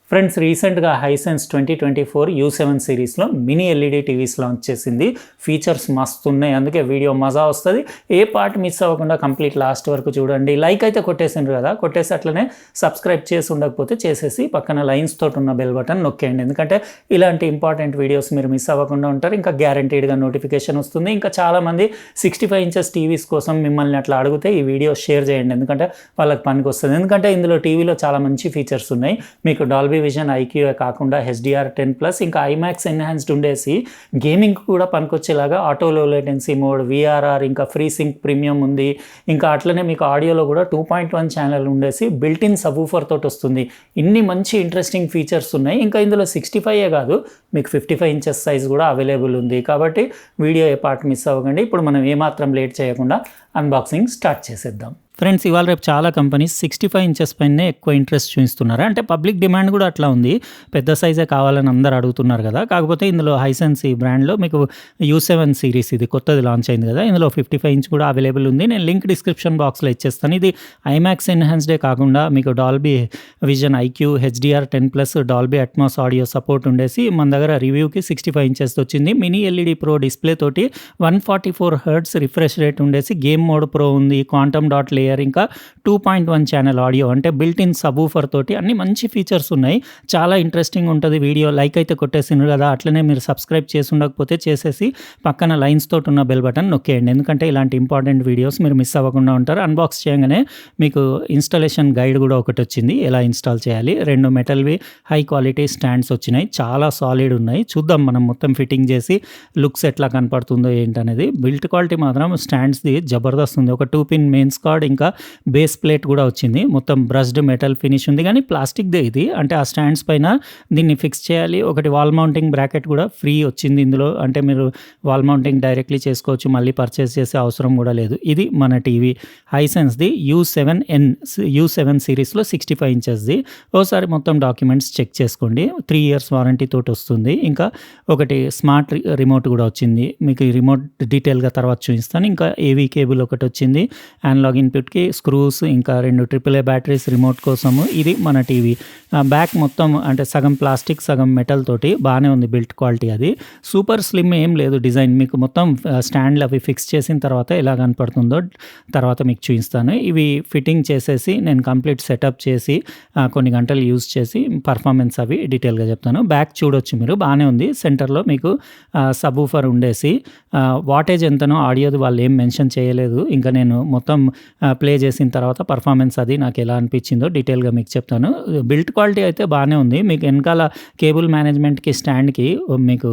Friends, రీసెంట్గా Hisense 2024 U7 సిరీస్లో mini LED TVs launch చేసింది. ఫీచర్స్ మస్తు ఉన్నాయి, అందుకే వీడియో మజా వస్తుంది. ఏ పార్ట్ మిస్ అవ్వకుండా కంప్లీట్ లాస్ట్ వరకు చూడండి. లైక్ అయితే కొట్టేసిండ్రు కదా, కొట్టేసి అట్లనే సబ్స్క్రైబ్ చేసి ఉండకపోతే చేసేసి పక్కన లైన్స్ తోటి ఉన్న బెల్ బటన్ నొక్కేయండి. ఎందుకంటే ఇలాంటి ఇంపార్టెంట్ వీడియోస్ మీరు మిస్ అవ్వకుండా ఉంటారు. ఇంకా గ్యారంటీడ్గా నోటిఫికేషన్ వస్తుంది. ఇంకా చాలామంది 65 ఇంచెస్ టీవీస్ కోసం మిమ్మల్ని అట్లా అడిగితే ఈ వీడియో షేర్ చేయండి, ఎందుకంటే వాళ్ళకి పనికి వస్తుంది. ఎందుకంటే ఇందులో టీవీలో చాలా మంచి ఫీచర్స్ ఉన్నాయి. మీకు డాల్బీ విజన్ ఐక్యూఏ కాకుండా HDR10+, ఇంకా ఐమాక్స్ ఎన్హాన్స్డ్ ఉండేసి గేమింగ్ కూడా పనికొచ్చేలాగా auto low latency mode, VRR, ఇంకా ఫ్రీ సింక్ ప్రీమియం ఉంది. ఇంకా అట్లనే మీకు ఆడియోలో కూడా 2.1 ఛానల్ ఉండేసి బిల్ట్ ఇన్ సబ్వూఫర్ తోటి వస్తుంది. ఇన్ని మంచి ఇంట్రెస్టింగ్ ఫీచర్స్ ఉన్నాయి. ఇంకా ఇందులో 65 కాదు, మీకు 55 ఇంచెస్ సైజ్ కూడా అవైలబుల్ ఉంది. కాబట్టి వీడియో ఏ పార్ట్ మిస్ అవ్వకండి. ఇప్పుడు మనం ఏమాత్రం లేట్ చేయకుండా అన్బాక్సింగ్ స్టార్ట్ చేసేద్దాం. ఫ్రెండ్స్, ఇవాళ రేపు చాలా కంపెనీస్ 65 ఇంచెస్ పైనే ఎక్కువ ఇంట్రెస్ట్ చూపిస్తున్నారు. అంటే పబ్లిక్ డిమాండ్ కూడా అట్లా ఉంది. పెద్ద సైజే కావాలని అందరు అడుగుతున్నారు కదా. కాకపోతే ఇందులో హైసెన్స్ ఈ బ్రాండ్లో మీకు U7 సిరీస్ ఇది కొత్తది లాంచ్ అయింది కదా, ఇందులో 55 ఇంచ్ కూడా అవైలబుల్ ఉంది. నేను లింక్ డిస్క్రిప్షన్ బాక్స్లో ఇచ్చేస్తాను. ఇది ఐమాక్స్ ఎన్హాన్స్డే కాకుండా మీకు Dolby Vision IQ, HDR10+, Dolby Atmos audio support ఉండేసి మన దగ్గర రివ్యూకి 65 ఇంచెస్ వచ్చింది. మినీ ఎల్ఈడి ప్రో డిస్ప్లే తోటి 144 హెర్ట్జ్ రిఫ్రెష్ రేట్ ఉండేసి గేమ్ మోడ్ ప్రో ఉంది, క్వాంటమ్ డాట్ లేయర్, ఇంకా 2.1 ఛానల్ ఆడియో, అంటే బిల్ట్ ఇన్ సబ్వూఫర్ తోటి అన్ని మంచి ఫీచర్స్ ఉన్నాయి. చాలా ఇంట్రెస్టింగ్ ఉంటుంది వీడియో. లైక్ అయితే కొట్టేసిండ్రు కదా, అట్లనే మీరు సబ్స్క్రైబ్ చేసి ఉండకపోతే చేసేసి పక్కన లైన్స్ తోటి ఉన్న బెల్ బటన్ నొక్కేయండి. ఎందుకంటే ఇలాంటి ఇంపార్టెంట్ వీడియోస్ మీరు మిస్ అవ్వకుండా ఉంటారు. అన్బాక్స్ చేయగానే మీకు ఇన్స్టాలేషన్ గైడ్ కూడా ఒకటి వచ్చింది, ఎలా ఇన్స్టాల్ చేయాలి. 2 మెటల్వి హై క్వాలిటీ స్టాండ్స్ వచ్చినాయి, చాలా సాలిడ్ ఉన్నాయి. చూద్దాం మనం మొత్తం ఫిట్టింగ్ చేసి లుక్స్ ఎట్లా కనపడుతుందో ఏంటనేది. బిల్ట్ క్వాలిటీ మాత్రం స్టాండ్స్ది జబర్దస్త్ ఉంది. ఒక 2 పిన్ మెయిన్స్ కార్డ్, ఇంకా బేస్ ప్లేట్ కూడా వచ్చింది. మొత్తం బ్రష్డ్ మెటల్ ఫినిష్ ఉంది, కానీ ప్లాస్టిక్దే ఇది. అంటే ఆ స్టాండ్స్ పైన దీన్ని ఫిక్స్ చేయాలి. ఒకటి వాల్ మౌంటింగ్ బ్రాకెట్ కూడా ఫ్రీ వచ్చింది ఇందులో. అంటే మీరు వాల్ మౌంటింగ్ డైరెక్ట్లీ చేసుకోవచ్చు, మళ్ళీ పర్చేస్ చేసే అవసరం కూడా లేదు. ఇది మన టీవీ హైసెన్స్ది U7 సిరీస్లో 65 ఇంచెస్ది. ఒకసారి మొత్తం డాక్యుమెంట్స్ చెక్ చేసుకోండి. 3 ఇయర్స్ వారంటీ తోటి వస్తుంది. ఇంకా ఒకటి స్మార్ట్ రిమోట్ కూడా వచ్చింది. మీకు ఈ రిమోట్ డీటెయిల్గా తర్వాత చూపిస్తాను. ఇంకా AV కేబుల్ ఒకటి వచ్చింది, అనలాగ్ ఇన్పుట్కి స్క్రూస్, ఇంకా 2 AAA బ్యాటరీస్ రిమోట్ కోసము. ఇది మన టీవీ. బ్యాక్ మొత్తం అంటే సగం ప్లాస్టిక్ సగం మెటల్ తోటి బాగానే ఉంది బిల్ట్ క్వాలిటీ. అది సూపర్ స్లిమ్ ఏం లేదు డిజైన్. మీకు మొత్తం స్టాండ్లు అవి ఫిక్స్ చేసిన తర్వాత ఎలా కనపడుతుందో తర్వాత మీకు చూపిస్తాను. ఇవి ఫిట్టింగ్ చేసేసి నేను కంప్లీట్ సెటప్ చేసి కొన్ని గంటలు యూజ్ చేసి పర్ఫార్మెన్స్ అవి డీటెయిల్గా చెప్తాను. బ్యాక్ చూడొచ్చు మీరు, బాగానే ఉంది. సెంటర్లో మీకు సబ్వూఫర్ ఉండేసి వాటేజ్ ఎంతనో ఆడియోది వాళ్ళు ఏం మెన్షన్ చేయలేదు. ఇంకా నేను మొత్తం ప్లే చేసిన తర్వాత పర్ఫార్మెన్స్ అది నాకు ఎలా అనిపించిందో డీటెయిల్గా మీకు చెప్తాను. బిల్ట్ క్వాలిటీ అయితే బాగానే ఉంది. మీకు వెనకాల కేబుల్ మేనేజ్మెంట్కి స్టాండ్కి మీకు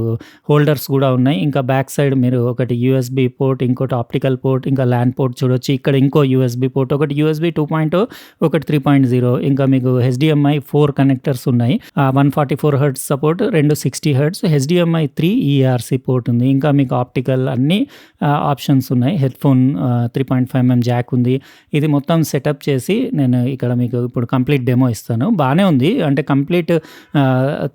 హోల్డర్స్ కూడా ఉన్నాయి. ఇంకా బ్యాక్ సైడ్ మీరు ఒకటి USB పోర్ట్, ఇంకోటి ఆప్టికల్ పోర్ట్, ఇంకా ల్యాన్ పోర్ట్ చూడొచ్చు. ఇక్కడ ఇంకో USB పోర్ట్, ఒకటి USB 2.0, ఒకటి 3.0. ఇంకా మీకు HDMI 4 కనెక్టర్స్ ఉన్నాయి. 144 hertz support, 2 60 hertz, HDMI 3 ERC port ఉంది. ఇంకా మీకు ఆప్టికల్ అన్ని ఆప్షన్స్ ఉన్నాయి. హెడ్ఫోన్ 3.5mm జాక్ ఉంది. ఇది మొత్తం సెటప్ చేసి నేను ఇక్కడ మీకు ఇప్పుడు కంప్లీట్ డెమో ఇస్తాను. బాగానే ఉంది. అంటే కంప్లీట్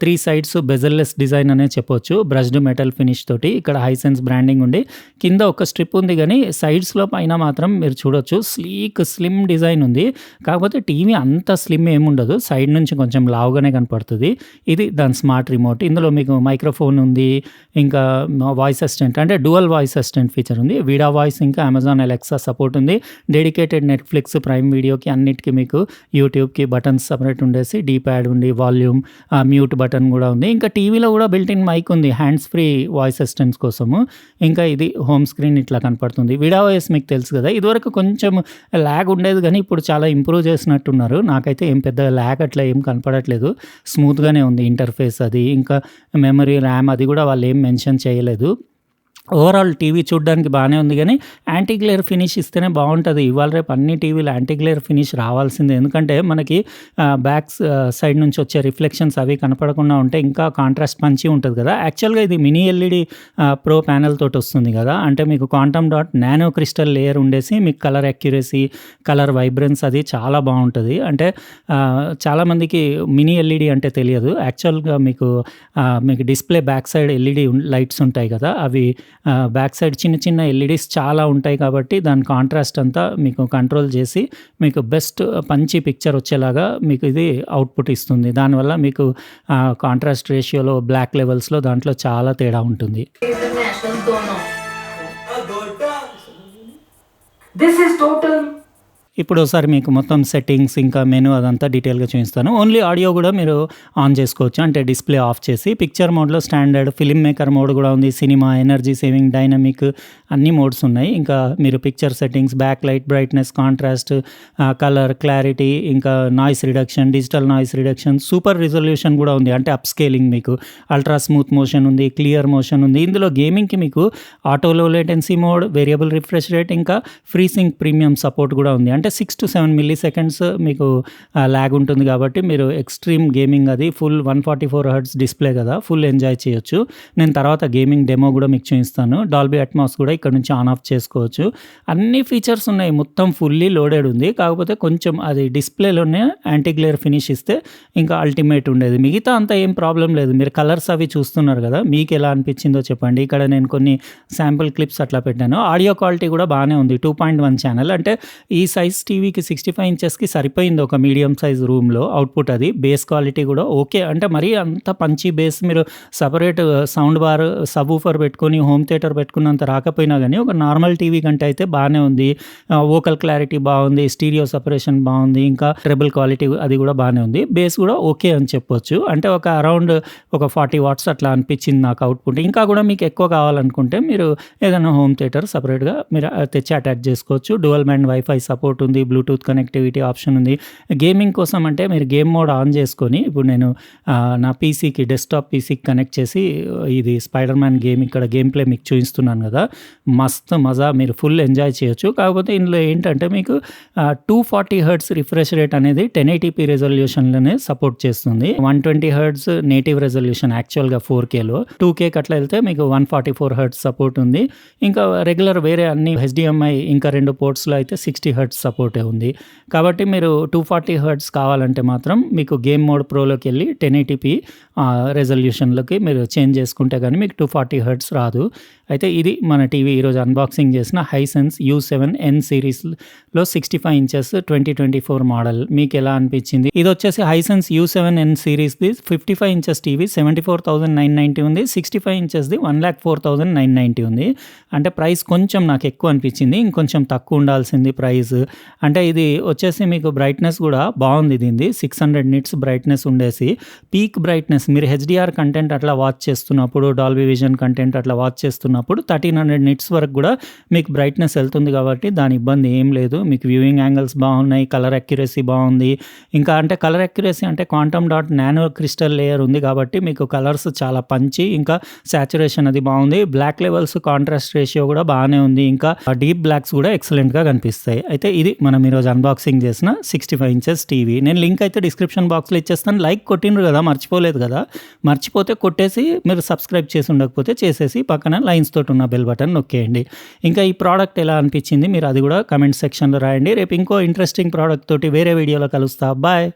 3 సైడ్స్ బెజల్లెస్ డిజైన్ అనే చెప్పొచ్చు. బ్రష్డ్ మెటల్ ఫినిష్ తోటి ఇక్కడ హైసెన్స్ బ్రాండింగ్ ఉండి కింద ఒక స్ట్రిప్ ఉంది, కానీ సైడ్స్లో పైన మాత్రం మీరు చూడొచ్చు స్లిమ్ డిజైన్ ఉంది. కాకపోతే టీవీ అంత స్లిమ్ ఏముండదు, సైడ్ నుంచి కొంచెం లావుగానే కనపడుతుంది. ఇది దాని స్మార్ట్ రిమోట్. ఇందులో మీకు మైక్రోఫోన్ ఉంది, ఇంకా వాయిస్ అసిస్టెంట్ అంటే డ్యువల్ వాయిస్ అసిస్టెంట్ ఫీచర్ ఉంది. వీడా వాయిస్, ఇంకా అమెజాన్ అలెక్సా సపోర్ట్ ఉంది. డెడికేటెడ్ నెట్ఫ్లిక్స్, ప్రైమ్ వీడియోకి అన్నిటికీ మీకు యూట్యూబ్కి బటన్స్ సపరేట్ ఉండేసి డీప్యాడ్ ఉంది, వాల్యూమ్, మ్యూట్ బటన్ కూడా ఉంది. ఇంకా టీవీలో కూడా బిల్ట్ ఇన్ మైక్ ఉంది, హ్యాండ్స్ ఫ్రీ వాయిస్ అసిస్టెంట్స్ కోసము. ఇంకా ఇది హోమ్ స్క్రీన్ ఇట్లా కనపడుతుంది. వీడియోస్ మీకు తెలుసు కదా, ఇదివరకు కొంచెం ల్యాగ్ ఉండేది, కానీ ఇప్పుడు చాలా ఇంప్రూవ్ చేసినట్టున్నారు. నాకైతే ఏం పెద్ద ల్యాగ్ అట్లా ఏం కనపడట్లేదు, స్మూత్గానే ఉంది ఇంటర్ఫేస్ అది. ఇంకా మెమరీ, ర్యామ్ అది కూడా వాళ్ళు ఏం మెన్షన్ చేయలేదు. ఓవరాల్ టీవీ చూడడానికి బాగానే ఉంది, కానీ యాంటీ గ్లేర్ ఫినిష్ ఇస్తేనే బాగుంటుంది. ఇవాళ రేపు అన్ని టీవీలు యాంటీ గ్లేర్ ఫినిష్ రావాల్సిందే. ఎందుకంటే మనకి బ్యాక్ సైడ్ నుంచి వచ్చే రిఫ్లెక్షన్స్ అవి కనపడకుండా ఉంటే ఇంకా కాంట్రాస్ట్ మంచి ఉంటుంది కదా. యాక్చువల్గా ఇది మినీ ఎల్ఈడి ప్రో ప్యానెల్ తోటి వస్తుంది కదా. అంటే మీకు quantum dot nano crystal layer ఉండేసి మీకు కలర్ అక్యురసీ, కలర్ వైబ్రెన్స్ అది చాలా బాగుంటుంది. అంటే చాలామందికి మినీ ఎల్ఈడి అంటే తెలియదు. యాక్చువల్గా మీకు display back side LED lights ఉంటాయి కదా, అవి బ్యాక్ సైడ్ చిన్న చిన్న ఎల్ఈడీస్ చాలా ఉంటాయి కాబట్టి దాని కాంట్రాస్ట్ అంతా మీకు కంట్రోల్ చేసి మీకు బెస్ట్ మంచి పిక్చర్ వచ్చేలాగా మీకు ఇది అవుట్పుట్ ఇస్తుంది. దానివల్ల మీకు కాంట్రాస్ట్ రేషియోలో బ్లాక్ లెవెల్స్లో దాంట్లో చాలా తేడా ఉంటుంది. This is total. ఇప్పుడు ఒకసారి మీకు మొత్తం సెట్టింగ్స్ ఇంకా మెనూ అదంతా డీటెయిల్గా చూపిస్తాను. ఓన్లీ ఆడియో కూడా మీరు ఆన్ చేసుకోవచ్చు, అంటే డిస్ప్లే ఆఫ్ చేసి. పిక్చర్ మోడ్లో స్టాండర్డ్, ఫిల్మ్ మేకర్ మోడ్ కూడా ఉంది, సినిమా, ఎనర్జీ సేవింగ్, డైనమిక్ అన్ని మోడ్స్ ఉన్నాయి. ఇంకా మీరు picture settings, back light, brightness, contrast, colour, clarity, ఇంకా noise reduction, digital noise reduction, super resolution కూడా ఉంది, అంటే అప్ స్కేలింగ్, మీకు అల్ట్రా స్మూత్ మోషన్ ఉంది, క్లియర్ మోషన్ ఉంది. ఇందులో గేమింగ్కి మీకు auto low latency mode, variable refresh rate, ఇంకా ఫ్రీ సింక్ ప్రీమియం సపోర్ట్ కూడా ఉంది. అంటే 6 to 7 మిల్లీ సెకండ్స్ మీకు ల్యాగ్ ఉంటుంది కాబట్టి మీరు ఎక్స్ట్రీమ్ గేమింగ్, అది ఫుల్ 144 హెర్ట్జ్ డిస్ప్లే కదా, ఫుల్ ఎంజాయ్ చేయొచ్చు. నేను తర్వాత గేమింగ్ డెమో కూడా మీకు చూపిస్తాను. డాల్బీ అట్మాస్ కూడా ఇక్కడ నుంచి ఆన్ ఆఫ్ చేసుకోవచ్చు. అన్ని ఫీచర్స్ ఉన్నాయి, మొత్తం ఫుల్లీ లోడెడ్ ఉంది. కాకపోతే కొంచెం అది డిస్ప్లేలోనే యాంటీ గ్లేర్ ఫినిష్ ఇస్తే ఇంకా అల్టిమేట్ ఉండేది. మిగతా అంతా ఏం ప్రాబ్లం లేదు. మీరు కలర్స్ అవి చూస్తున్నారు కదా, మీకు ఎలా అనిపించిందో చెప్పండి. ఇక్కడ నేను కొన్ని శాంపుల్ క్లిప్స్ అట్లా పెట్టాను. ఆడియో క్వాలిటీ కూడా బాగానే ఉంది. 2.1 ఛానల్, అంటే ఈ సైజ్ టీవీకి 65 ఇంచెస్కి సరిపోయింది ఒక మీడియం సైజ్ రూమ్లో అవుట్పుట్. అది బేస్ క్వాలిటీ కూడా ఓకే, అంటే మరీ అంత పంచి బేస్ మీరు separate sound bar, sub woofer పెట్టుకొని హోమ్ థియేటర్ పెట్టుకున్నంత రాకపోయినా కానీ ఒక నార్మల్ టీవీ కంటే అయితే బాగానే ఉంది. వోకల్ క్లారిటీ బాగుంది, స్టీరియో సపరేషన్ బాగుంది, ఇంకా ట్రెబుల్ క్వాలిటీ అది కూడా బాగానే ఉంది. బేస్ కూడా ఓకే అని చెప్పొచ్చు. అంటే ఒక అరౌండ్ ఒక 40 వాట్స్ అట్లా అనిపించింది నాకు అవుట్పుట్. ఇంకా కూడా మీకు ఎక్కువ కావాలనుకుంటే మీరు ఏదైనా హోమ్ థియేటర్ సపరేట్గా మీరు తెచ్చి అటాచ్ చేసుకోవచ్చు. డ్యువల్ బ్యాండ్ వైఫై సపోర్ట్ ఉంది, బ్లూటూత్ కనెక్టివిటీ ఆప్షన్ ఉంది. గేమింగ్ కోసం అంటే మీరు గేమ్ మోడ్ ఆన్ చేసుకొని, ఇప్పుడు నేను నా పీసీకి, డెస్క్టాప్ పీసీకి కనెక్ట్ చేసి ఇది స్పైడర్ మ్యాన్ గేమ్ ఇక్కడ గేమ్ ప్లే మీకు చూపిస్తున్నాను కదా, మస్తు మజా, మీరు ఫుల్ ఎంజాయ్ చేయొచ్చు. కాకపోతే ఇందులో ఏంటంటే మీకు 240 హెర్ట్జ్ రిఫ్రెష్ రేట్ అనేది 1080p రెజల్యూషన్లోనే సపోర్ట్ చేస్తుంది. 120 హెర్ట్జ్ నేటివ్ రెజల్యూషన్ యాక్చువల్గా 4Kలో, 2Kకి అట్లా వెళ్తే మీకు 144 హెర్ట్జ్ సపోర్ట్ ఉంది. ఇంకా రెగ్యులర్ వేరే అన్ని HDMI ఇంకా 2 పోర్ట్స్లో అయితే 60 హెర్ట్జ్ సపోర్టే ఉంది. కాబట్టి మీరు 240 హెర్ట్జ్ కావాలంటే మాత్రం మీకు గేమ్ మోడ్ ప్రోలోకి వెళ్ళి 1080p రెజల్యూషన్లోకి మీరు చేంజ్ చేసుకుంటే కానీ మీకు 240 హెర్ట్జ్ రాదు. అయితే ఇది మన టీవీ ఈరోజు అన్బాక్సింగ్ చేసిన హైసెన్స్ U7N సిరీస్లో 65 ఇంచెస్ 2024 మోడల్. మీకు ఎలా అనిపించింది? ఇది వచ్చేసి హైసెన్స్ U7N సిరీస్ది 55 ఇంచెస్ టీవీ 74,990 ఉంది. 65 ఇంచెస్ది 1,04,990 ఉంది. అంటే ప్రైస్ కొంచెం నాకు ఎక్కువ అనిపించింది, ఇంకొంచెం తక్కువ ఉండాల్సింది ప్రైస్. అంటే ఇది వచ్చేసి మీకు బ్రైట్నెస్ కూడా బాగుంది. దీనిది 600 నిట్స్ బ్రైట్నెస్ ఉండేసి, పీక్ బ్రైట్నెస్ మీరు హెచ్డిఆర్ కంటెంట్ అట్లా వాచ్ చేస్తున్నప్పుడు, డాల్బీ విజన్ కంటెంట్ అట్లా వాచ్ చేస్తున్నప్పుడు 1300 నిట్స్ వరకు కూడా మీకు బ్రైట్నెస్ వెళ్తుంది. కాబట్టి దాని ఇబ్బంది ఏం లేదు. మీకు వ్యూయింగ్ యాంగిల్స్ బాగున్నాయి, కలర్ అక్యురసీ బాగుంది. ఇంకా అంటే కలర్ అక్యురసీ అంటే quantum dot nano crystal layer ఉంది కాబట్టి మీకు కలర్స్ చాలా పంచి, ఇంకా సాచురేషన్ అది బాగుంది. బ్లాక్ లెవెల్స్, కాంట్రాస్ట్ రేషియో కూడా బాగానే ఉంది. ఇంకా డీప్ బ్లాక్స్ కూడా ఎక్సలెంట్గా కనిపిస్తాయి. అయితే ఇది మనం ఈరోజు అన్బాక్సింగ్ చేసిన 65 ఇంచెస్ టీవీ. నేను లింక్ అయితే డిస్క్రిప్షన్ బాక్స్లో ఇచ్చేస్తాను. లైక్ కొట్టిండ్రు కదా, మర్చిపోలేదు కదా. మర్చిపోతే కొట్టేసి, మీరు సబ్స్క్రైబ్ చేసి ఉండకపోతే చేసేసి పక్కన లైన్స్ తోటి ఉన్న బెల్ బటన్ నొక్కేయండి. ఇంకా ఈ ప్రోడక్ట్ ఎలా అనిపించింది మీరు అది కూడా కమెంట్ సెక్షన్లో రాయండి. రేపు ఇంకో ఇంట్రెస్టింగ్ ప్రోడక్ట్ తోటి వేరే వీడియోలో కలుస్తా. బాయ్.